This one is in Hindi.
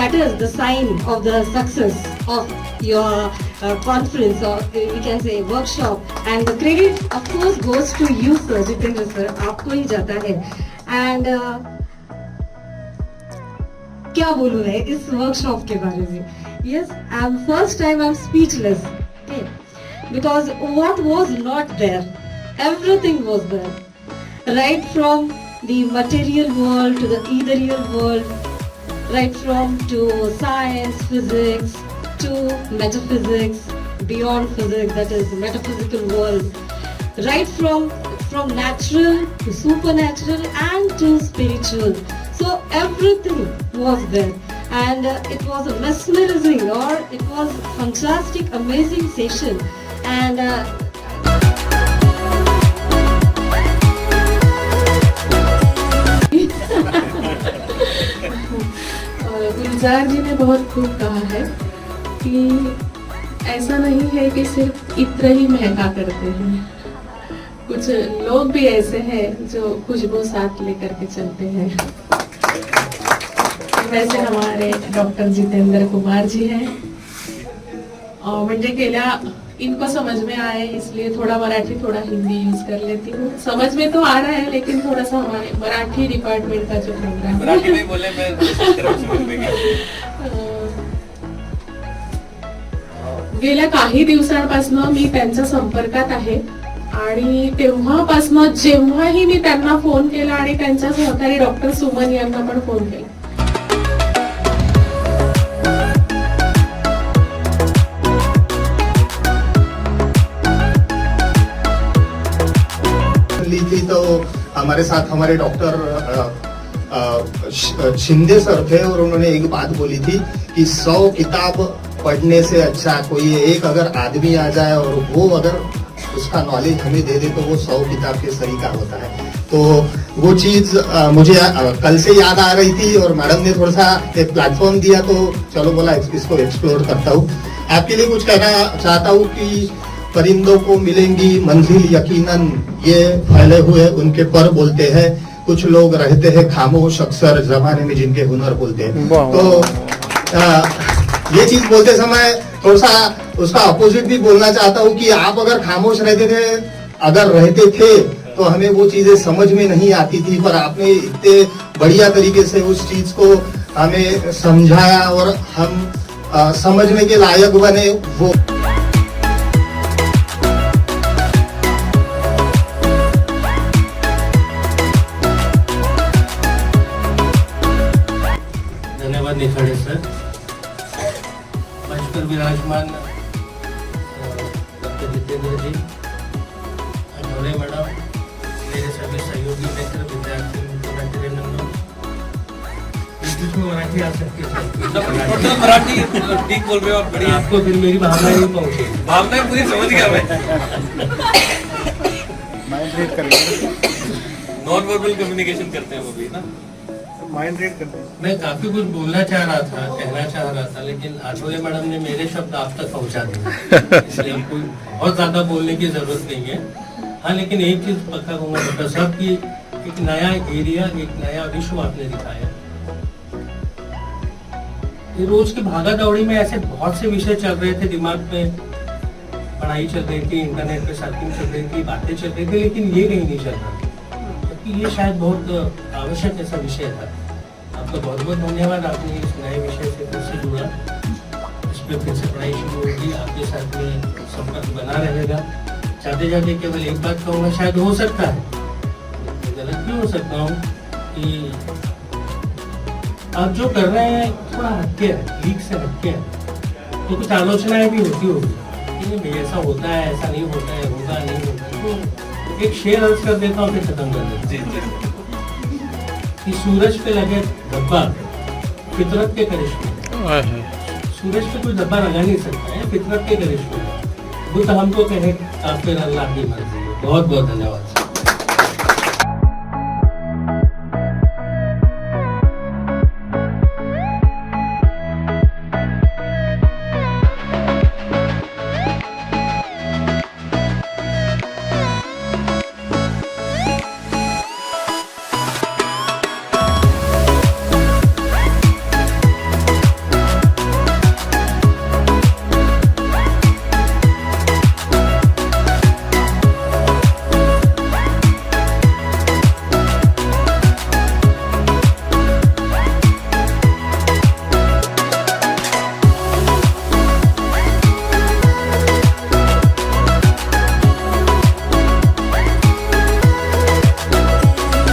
That is the sign of the success of your conference, or we can say workshop, and the credit of course goes to you sir, Jitendra sir, आपको ही जाता है. And क्या बोलूँ मैं इस workshop के बारे में? Yes, first time I'm speechless, okay, because what was not there, everything was there, right from the material world to the ethereal world, right from to science, physics, to metaphysics, beyond physics, that is metaphysical world, right from natural to supernatural and to spiritual. So everything was there, and it was a mesmerizing, or it was fantastic, amazing session, and गुलजार जी ने बहुत खूब कहा है कि ऐसा नहीं है कि सिर्फ इत्र ही महंगा करते हैं, कुछ लोग भी ऐसे हैं जो खुशबू साथ लेकर के चलते हैं. वैसे हमारे डॉक्टर जितेंद्र कुमार जी हैं, और म्हणजे गेल्या इनको समझ में आए इसलिए थोड़ा मराठी थोड़ा हिंदी यूज कर लेती हूँ. समझ में तो आ रहा है लेकिन थोड़ा सा हमारे मराठी डिपार्टमेंट का जो प्रोग्राम है मराठी में बोले मैं गेल्या काही दिवसांपासून मी त्यांच्या संपर्कात आहे, आणि तेव्हापासून जेव्हाही मी त्यांना फोन केला आणि त्यांच्या सहकारी डॉक्टर सुमन यांना पण फोन केला, ली थी तो हमारे साथ हमारे डॉक्टर शिंदे सर थे, और उन्होंने एक बात बोली थी कि 100 किताब पढ़ने से अच्छा कोई एक अगर आदमी आ जाए और वो अगर उसका नॉलेज हमें दे दे तो वो 100 किताब के सही का होता है. तो वो चीज मुझे कल से याद आ रही थी, और मैडम ने थोड़ा सा एक प्लेटफॉर्म दिया तो चलो बोला इसको एक्सप्लोर करता हूँ. आपके लिए कुछ कहना चाहता हूँ कि परिंदों को मिलेंगी मंजिल यकीनन, ये फैले हुए उनके पर बोलते हैं, कुछ लोग रहते हैं खामोश अक्सर जमाने में जिनके हुनर बोलते हैं. तो ये चीज बोलते समय थोड़ा सा उसका अपोजिट भी बोलना चाहता हूँ कि आप अगर खामोश रहते थे तो हमें वो चीजें समझ में नहीं आती थी, पर आपने इतने बढ़िया तरीके से उस चीज को हमें समझाया और हम समझने के लायक बने. वो धन्यवाद निखाड़े सर. मंच पर विराजमान डॉक्टर जितेंद्र जी, अनोरे मैडम, मेरे सभी सहयोगी मित्र, विद्यार्थी मित्रों, बीच में मराठी आ सकती है. मराठी ठीक बोल रहे हो आप, बढ़िया. आपको फिर मेरी भावनाएं नहीं पहुंची, भावनाएं पूरी समझ गया मैं. माइंड रीड करेंगे, नॉन वर्बल कम्युनिकेशन करते हैं वो भी ना, माइंड रीड करते हैं. मैं काफी कुछ बोलना चाह रहा था, कहना चाह रहा था, लेकिन आठवले मैडम ने मेरे शब्द आप तक पहुंचा दिए, इसलिए कोई बहुत ज्यादा बोलने की जरूरत नहीं है. हाँ, लेकिन एक चीज पक्का कहूंगा डॉक्टर साहब की, एक नया एरिया, एक नया विश्व आपने दिखाया. ये रोज की भागा दौड़ी में ऐसे बहुत से विषय चल रहे थे दिमाग में, पढ़ाई चल रही थी, इंटरनेट पे सर्फिंग चल रही थी, बातें चल रही थी, लेकिन ये कहीं नहीं चल रहा, क्योंकि ये शायद बहुत आवश्यक ऐसा विषय था. आपका बहुत बहुत धन्यवाद, आपने इस नए विषय से फिर से जुड़ा. में फिर से पढ़ाई शुरू होगी, आपके साथ में संपर्क बना रहेगा। जाते जाते केवल एक बात कहूँगा, शायद हो सकता है, मैं गलत भी हो सकता हूँ, कि आप जो कर रहे हैं थोड़ा हटके है, लीक से हटके है, तो कुछ आलोचनाएं भी होती होगी कि नहीं ऐसा होता है, ऐसा नहीं होता है, होगा नहीं होता। तो एक शेर अर्ज कर देता हूँ, फिर खत्म कर देता हूँ कि सूरज पे लगे धब्बा फितरत के करिश्मे, सूरज पे कोई धब्बा लगा नहीं सकता है, फितरत के करिश्मे। बुद्ध हमको कहे आप फिर अल्लाह की मर्जी है। बहुत बहुत धन्यवाद।